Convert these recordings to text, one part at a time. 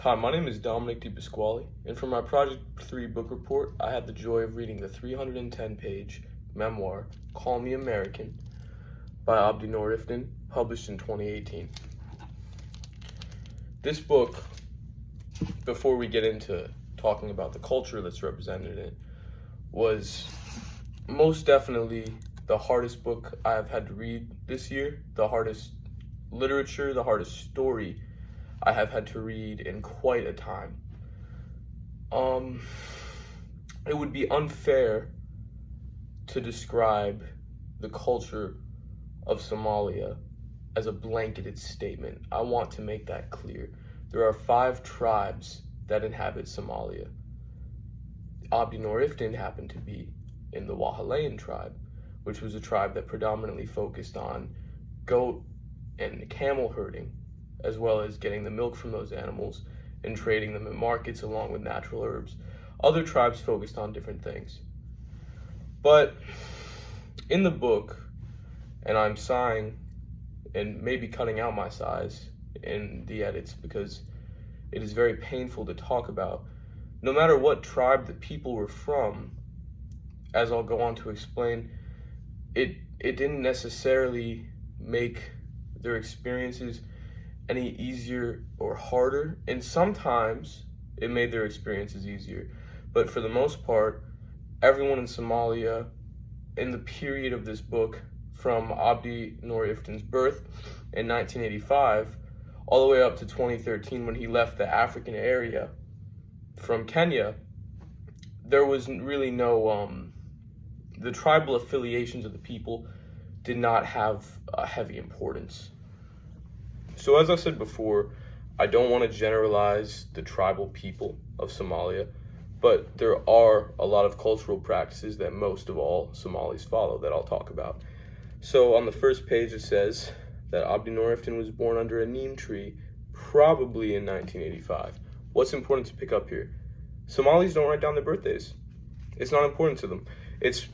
Hi, my name is Dominic DePasquale, and for my Project 3 book report, I had the joy of reading the 310-page memoir, Call Me American, by Abdi Nor Iftin, published in 2018. This book, before we get into talking about the culture that's represented in it, was most definitely the hardest book I have had to read this year, the hardest literature, the hardest story I have had to read in quite a time. It would be unfair to describe the culture of Somalia as a blanketed statement. I want to make that clear. There are 5 tribes that inhabit Somalia. Abdi Nor Iftin happened to be in the Wahalayan tribe, which was a tribe that predominantly focused on goat and camel herding, as well as getting the milk from those animals and trading them in markets along with natural herbs. Other tribes focused on different things. But in the book, and I'm sighing and maybe cutting out my sighs in the edits because it is very painful to talk about, no matter what tribe the people were from, as I'll go on to explain, it didn't necessarily make their experiences any easier or harder, and sometimes it made their experiences easier. But for the most part, everyone in Somalia in the period of this book, from Abdi Nor Iftin's birth in 1985 all the way up to 2013 when he left the African area from Kenya, there was really no, the tribal affiliations of the people did not have a heavy importance. So as I said before, I don't want to generalize the tribal people of Somalia, but there are a lot of cultural practices that most of all Somalis follow that I'll talk about. So on the first page it says that Abdi Nor Iftin was born under a neem tree, probably in 1985. What's important to pick up here? Somalis don't write down their birthdays. It's not important to them. It's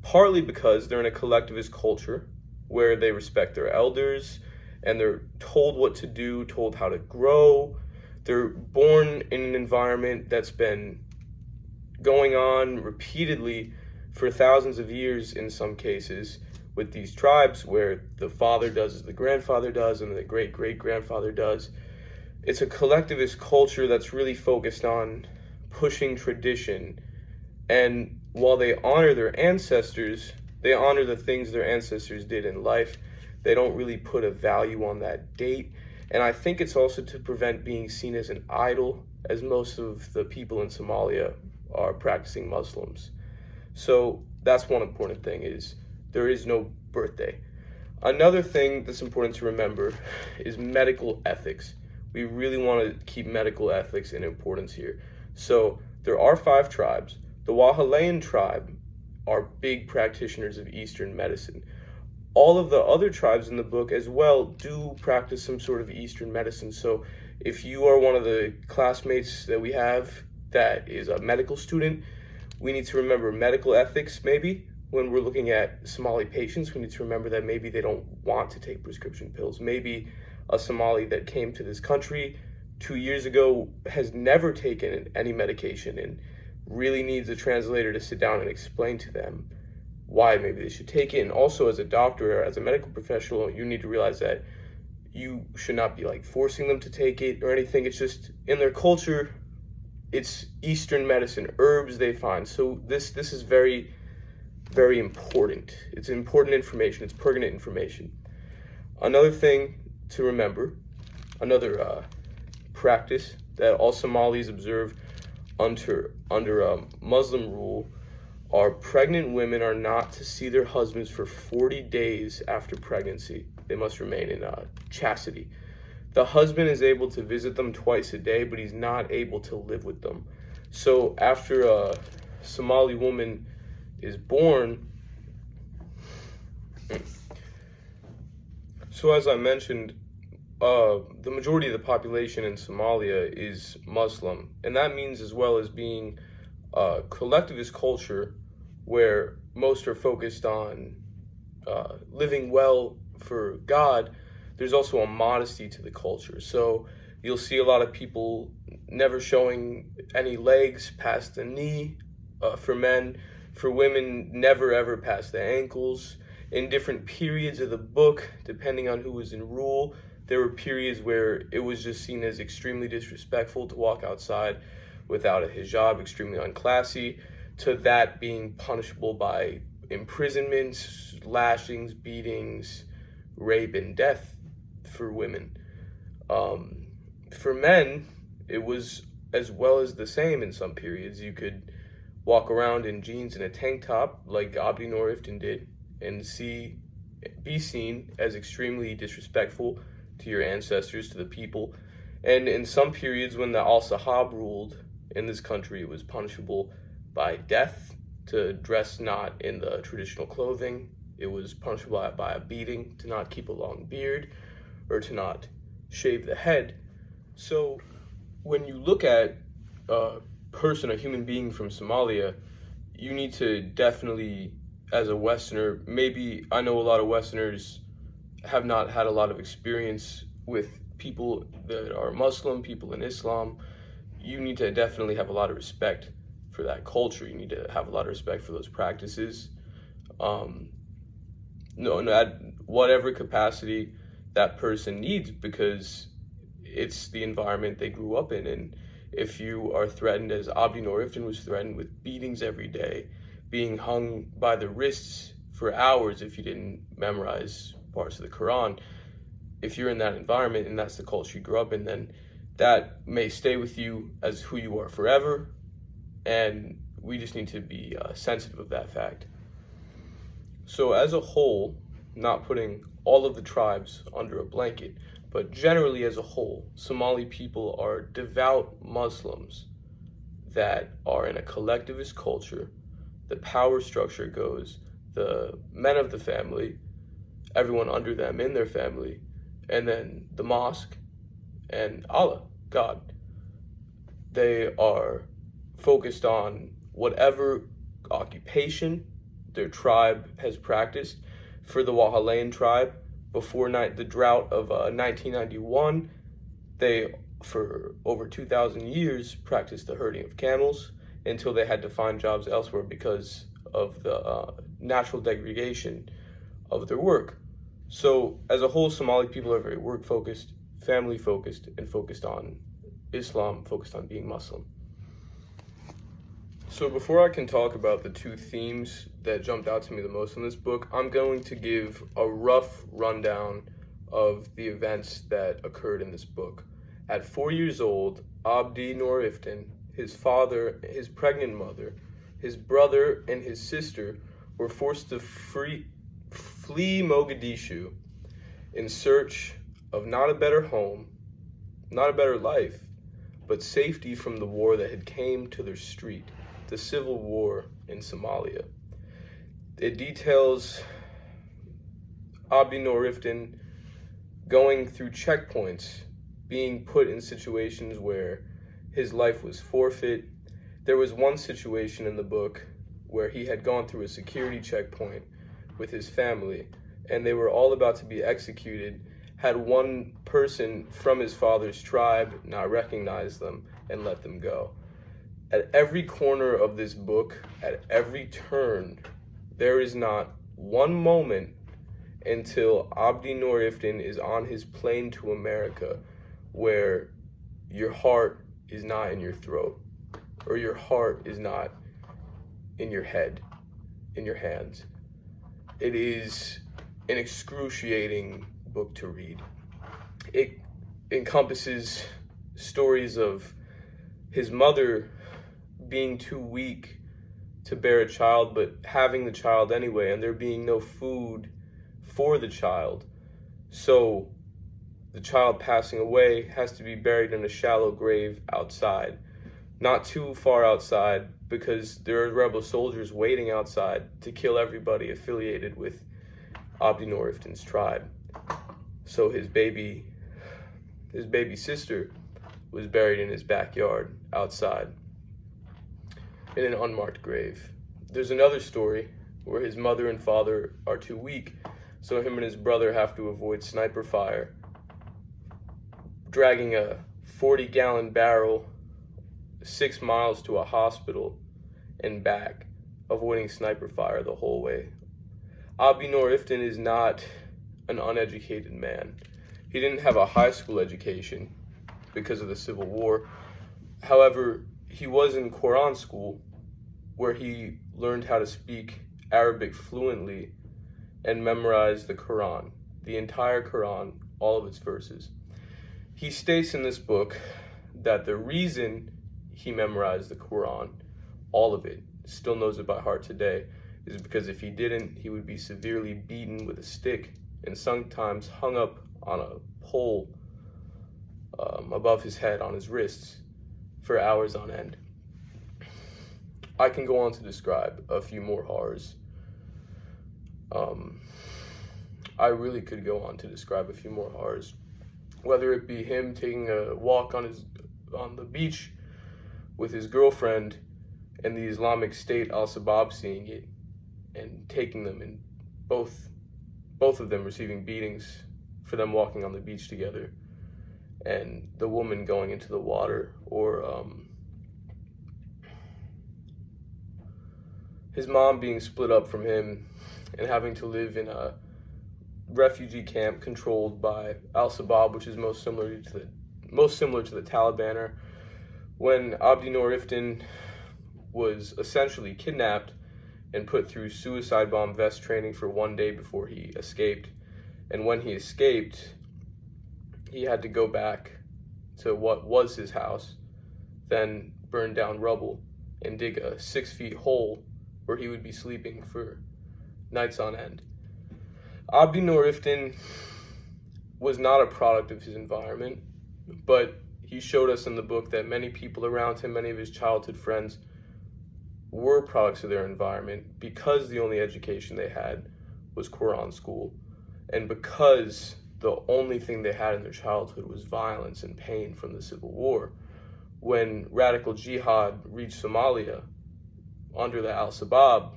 partly because they're in a collectivist culture where they respect their elders, and they're told what to do, told how to grow. They're born in an environment that's been going on repeatedly for thousands of years in some cases with these tribes, where the father does as the grandfather does and the great-great-grandfather does. It's a collectivist culture that's really focused on pushing tradition, and while they honor their ancestors, they honor the things their ancestors did in life. They don't really put a value on that date. And I think it's also to prevent being seen as an idol, as most of the people in Somalia are practicing Muslims. So that's one important thing, is there is no birthday. Another thing that's important to remember is medical ethics. We really want to keep medical ethics in importance here. So there are 5 tribes. The Wahalayan tribe are big practitioners of Eastern medicine. All of the other tribes in the book as well do practice some sort of Eastern medicine. So if you are one of the classmates that we have that is a medical student, we need to remember medical ethics maybe. When we're looking at Somali patients, we need to remember that maybe they don't want to take prescription pills. Maybe a Somali that came to this country 2 years ago has never taken any medication and really needs a translator to sit down and explain to them why maybe they should take it. And also, as a doctor or as a medical professional, you need to realize that you should not be like forcing them to take it or anything. It's just in their culture, it's Eastern medicine, herbs they find. So this is very, very important. It's important information. It's pertinent information. Another thing to remember, another practice that all Somalis observe under Muslim rule, are pregnant women are not to see their husbands for 40 days after pregnancy. They must remain in chastity. The husband is able to visit them twice a day, but he's not able to live with them. So after a Somali woman is born, so as I mentioned, the majority of the population in Somalia is Muslim, and that means, as well as being a collectivist culture where most are focused on living well for God, there's also a modesty to the culture. So you'll see a lot of people never showing any legs past the knee for men. For women, never ever past the ankles. In different periods of the book, depending on who was in rule, there were periods where it was just seen as extremely disrespectful to walk outside without a hijab, extremely unclassy, to that being punishable by imprisonments, lashings, beatings, rape, and death for women. For men, it was as well as the same in some periods. You could walk around in jeans and a tank top like Abdi Nor Iftin did and be seen as extremely disrespectful to your ancestors, to the people. And in some periods when the Al-Sahab ruled in this country, it was punishable by death to dress not in the traditional clothing. It was punishable by a beating to not keep a long beard or to not shave the head. So when you look at a person, a human being from Somalia, you need to definitely, as a Westerner, maybe I know a lot of Westerners have not had a lot of experience with people that are Muslim, people in Islam. You need to definitely have a lot of respect for that culture. You need to have a lot of respect for those practices. At whatever capacity that person needs, because it's the environment they grew up in. And if you are threatened, as Abdi Nor Iftin was threatened with beatings every day, being hung by the wrists for hours if you didn't memorize parts of the Quran, if you're in that environment and that's the culture you grew up in, then that may stay with you as who you are forever. And we just need to be sensitive of that fact. So as a whole, not putting all of the tribes under a blanket, but generally as a whole, Somali people are devout Muslims that are in a collectivist culture. The power structure goes the men of the family, everyone under them in their family, and then the mosque and Allah, God. They are focused on whatever occupation their tribe has practiced. For the Wahalayan tribe, before the drought of 1991, they, for over 2,000 years, practiced the herding of camels until they had to find jobs elsewhere because of the natural degradation of their work. So as a whole, Somali people are very work-focused, family-focused, and focused on Islam, focused on being Muslim. So before I can talk about the two themes that jumped out to me the most in this book, I'm going to give a rough rundown of the events that occurred in this book. At 4 years old, Abdi Nor Iftin, his father, his pregnant mother, his brother, and his sister were forced to flee Mogadishu in search of not a better home, not a better life, but safety from the war that had came to their street, the civil war in Somalia. It details Abdi Nor Iftin going through checkpoints, being put in situations where his life was forfeit. There was one situation in the book where he had gone through a security checkpoint with his family, and they were all about to be executed, had one person from his father's tribe not recognize them and let them go. At every corner of this book, at every turn, there is not one moment until Abdi Nor Iftin is on his plane to America where your heart is not in your throat, or your heart is not in your head, in your hands. It is an excruciating book to read. It encompasses stories of his mother being too weak to bear a child, but having the child anyway, and there being no food for the child. So the child passing away has to be buried in a shallow grave outside, not too far outside, because there are rebel soldiers waiting outside to kill everybody affiliated with Abdi Nor Iftin's tribe. So his baby sister was buried in his backyard outside in an unmarked grave. There's another story where his mother and father are too weak, so him and his brother have to avoid sniper fire, dragging a 40-gallon barrel 6 miles to a hospital and back, avoiding sniper fire the whole way. Abdi Nor Iftin is not an uneducated man. He didn't have a high school education because of the Civil War. However, he was in Quran school, where he learned how to speak Arabic fluently and memorized the Quran, the entire Quran, all of its verses. He states in this book that the reason he memorized the Quran, all of it, still knows it by heart today, is because if he didn't, he would be severely beaten with a stick and sometimes hung up on a pole above his head on his wrists for hours on end. I can go on to describe a few more horrors. I really could go on to describe a few more horrors, whether it be him taking a walk on the beach with his girlfriend and the Islamic State Al-Shabaab seeing it and taking them, and both of them receiving beatings for them walking on the beach together, and the woman going into the water, or his mom being split up from him and having to live in a refugee camp controlled by Al-Shabaab, which is most similar to the Taliban. Or when Abdi Nor Iftin was essentially kidnapped and put through suicide bomb vest training for 1 day before he escaped. And when he escaped, he had to go back to what was his house, then burn down rubble and dig a 6 feet hole where he would be sleeping for nights on end. Abdi Nor Iftin was not a product of his environment, but he showed us in the book that many people around him, many of his childhood friends, were products of their environment because the only education they had was Quran school, and because the only thing they had in their childhood was violence and pain from the Civil War. When radical jihad reached Somalia under the Al-Shabaab,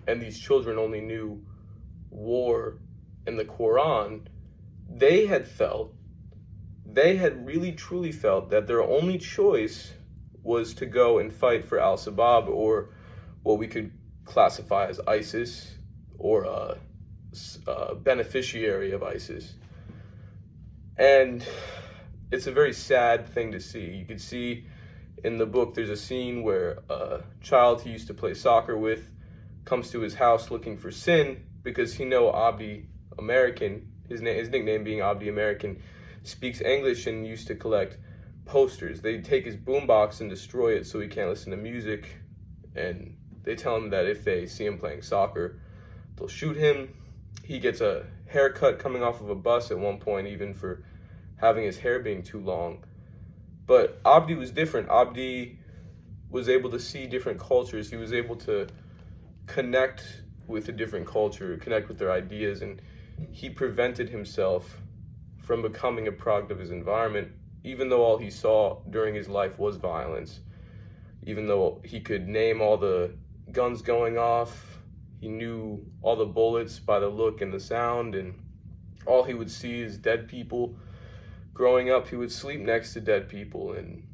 and these children only knew war and the Quran, they had really truly felt that their only choice was to go and fight for Al-Shabaab, or what we could classify as ISIS, or a beneficiary of ISIS. And it's a very sad thing to see. You could see in the book, there's a scene where a child he used to play soccer with comes to his house looking for Sin, because he know Abdi American, his nickname being Abdi American, speaks English and used to collect posters. They take his boombox and destroy it so he can't listen to music, and they tell him that if they see him playing soccer, they'll shoot him. He gets a haircut coming off of a bus at one point, even for having his hair being too long. But Abdi was different. Abdi was able to see different cultures. He was able to connect with a different culture, connect with their ideas, and he prevented himself from becoming a product of his environment, even though all he saw during his life was violence. Even though he could name all the guns going off, he knew all the bullets by the look and the sound, and all he would see is dead people. Growing up, he would sleep next to dead people, and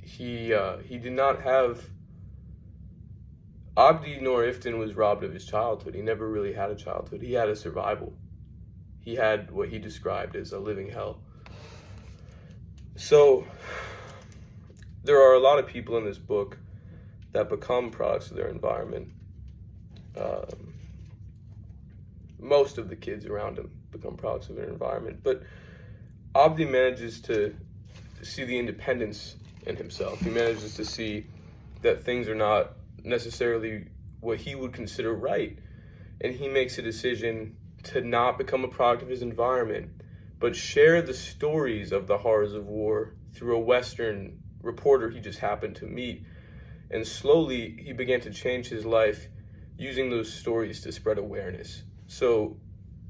he did not have... Abdi Nor Iftin was robbed of his childhood. He never really had a childhood. He had a survival. He had what he described as a living hell. So there are a lot of people in this book that become products of their environment. Most of the kids around him become products of their environment, but Abdi manages to see the independence in himself. He manages to see that things are not necessarily what he would consider right, and he makes a decision to not become a product of his environment, but share the stories of the horrors of war through a Western reporter he just happened to meet. And slowly he began to change his life using those stories to spread awareness. So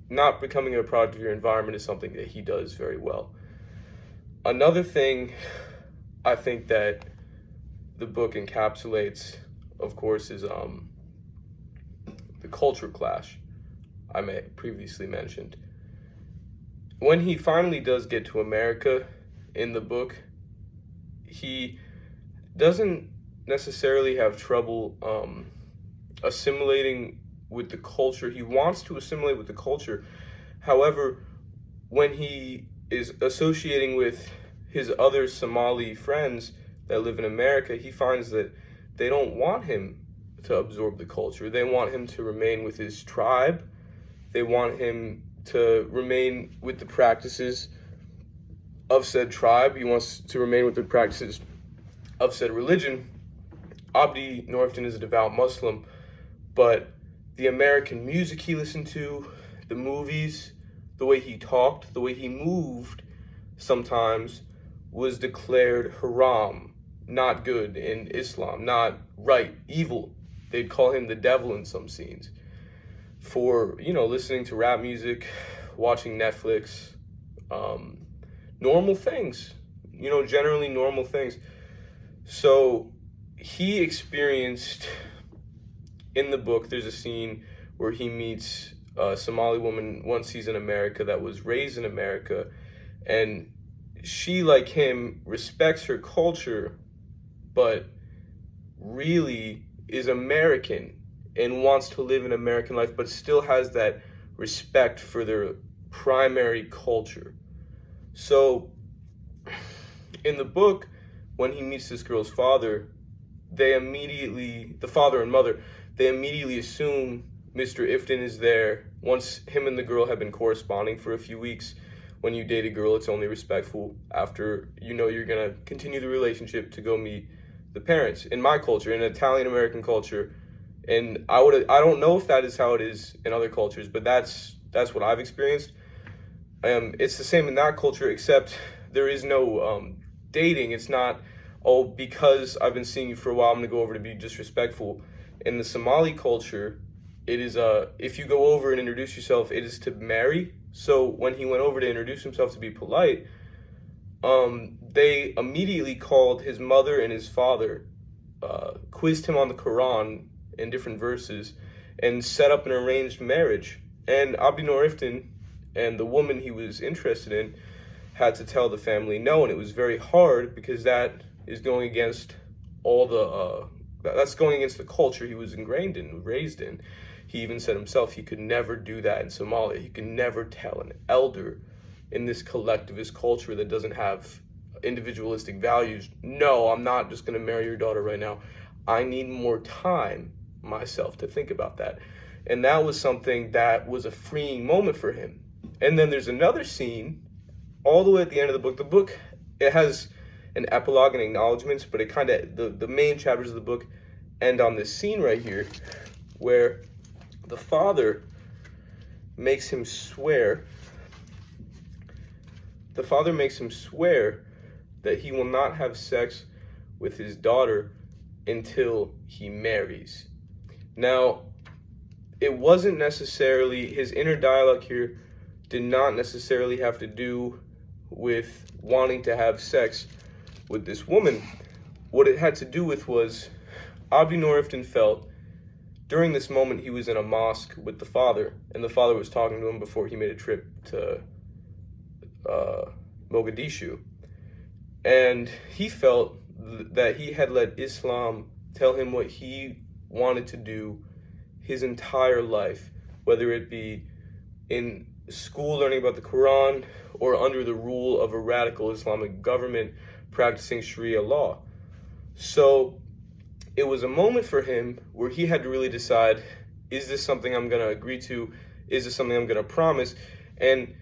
not becoming a product of your environment is something that he does very well. Another thing I think that the book encapsulates, of course, is the culture clash I previously mentioned. When he finally does get to America in the book, he doesn't necessarily have trouble assimilating with the culture. He wants to assimilate with the culture. However, when he is associating with his other Somali friends that live in America, he finds that they don't want him to absorb the culture. They want him to remain with his tribe. They want him to remain with the practices of said tribe. He wants to remain with the practices of said religion. Abdi Norifton is a devout Muslim, but the American music he listened to, the movies, the way he talked, the way he moved sometimes was declared haram, not good in Islam, not right, evil. They'd call him the devil in some scenes for, listening to rap music, watching Netflix, normal things, generally normal things. So he experienced, in the book, there's a scene where he meets a Somali woman once he's in America that was raised in America, and she, like him, respects her culture, but really is American and wants to live an American life, but still has that respect for their primary culture. So in the book, when he meets this girl's father, the father and mother, they immediately assume Mr. Iftin is there. Once him and the girl have been corresponding for a few weeks, when you date a girl, it's only respectful after you're gonna continue the relationship to go meet the parents. In my culture, in Italian American culture, and I don't know if that is how it is in other cultures, but that's what I've experienced. It's the same in that culture, except there is no dating. It's not, oh, because I've been seeing you for a while, I'm gonna go over to be disrespectful. In the Somali culture, it is if you go over and introduce yourself, it is to marry. So when he went over to introduce himself to be polite, they immediately called his mother and his father, quizzed him on the Quran in different verses, and set up an arranged marriage. And Abdi Norifton and the woman he was interested in had to tell the family no, and it was very hard because that is going against that's going against the culture he was ingrained in, raised in. He even said himself he could never do that in Somalia. He could never tell an elder in this collectivist culture that doesn't have individualistic values, no, I'm not just going to marry your daughter right now. I need more time myself to think about that. And that was something that was a freeing moment for him. And then there's another scene all the way at the end of the book. The book, it has an epilogue and acknowledgments, but it kind of, the main chapters of the book end on this scene right here where the father makes him swear. The father makes him swear that he will not have sex with his daughter until he marries. Now, it wasn't necessarily, his inner dialogue here did not necessarily have to do with wanting to have sex with this woman. What it had to do with was Abdi Norifton felt during this moment he was in a mosque with the father, and the father was talking to him before he made a trip to Mogadishu. And he felt that he had let Islam tell him what he wanted to do his entire life, whether it be in school learning about the Quran or under the rule of a radical Islamic government practicing Sharia law. So it was a moment for him where he had to really decide, is this something I'm going to agree to? Is this something I'm going to promise? And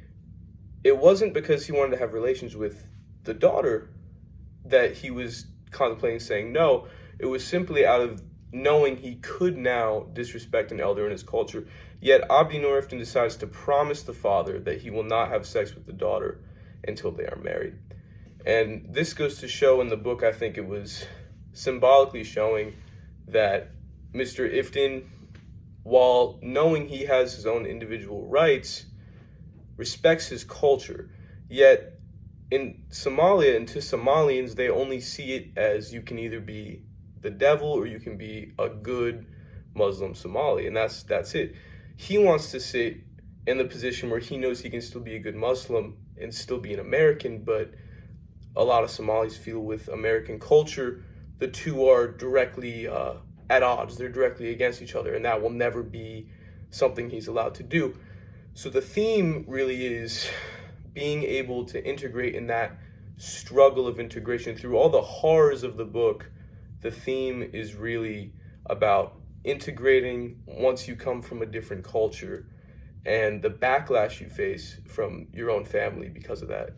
it wasn't because he wanted to have relations with the daughter that he was contemplating saying no. It was simply out of knowing he could now disrespect an elder in his culture. Yet Abdi Norifton decides to promise the father that he will not have sex with the daughter until they are married. And this goes to show in the book, I think it was symbolically showing that Mr. Iftin, while knowing he has his own individual rights, respects his culture. Yet in Somalia, and to Somalians, they only see it as you can either be the devil or you can be a good Muslim Somali, and that's it. He wants to sit in the position where he knows he can still be a good Muslim and still be an American, but a lot of Somalis feel with American culture, the two are directly at odds. They're directly against each other, and that will never be something he's allowed to do. So the theme really is being able to integrate in that struggle of integration through all the horrors of the book. The theme is really about integrating once you come from a different culture and the backlash you face from your own family because of that.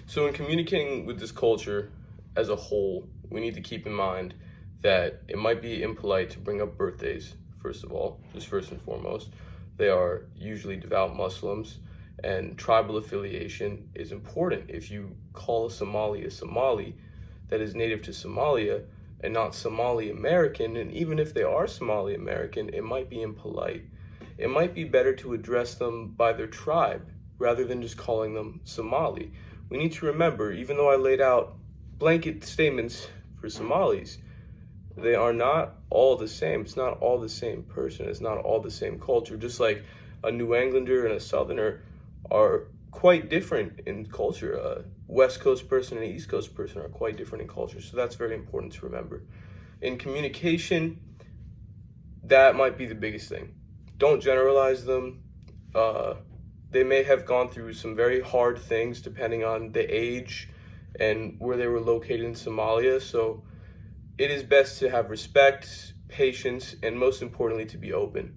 So in communicating with this culture as a whole, we need to keep in mind that it might be impolite to bring up birthdays, first of all, just first and foremost. They are usually devout Muslims, and tribal affiliation is important. If you call a Somali that is native to Somalia and not Somali American, and even if they are Somali American, it might be impolite. It might be better to address them by their tribe rather than just calling them Somali. We need to remember, even though I laid out blanket statements for Somalis, they are not all the same. It's not all the same person. It's not all the same culture. Just like a New Englander and a Southerner are quite different in culture. A West Coast person and an East Coast person are quite different in culture. So that's very important to remember. In communication, that might be the biggest thing. Don't generalize them. They may have gone through some very hard things depending on the age and where they were located in Somalia. So it is best to have respect, patience, and most importantly, to be open.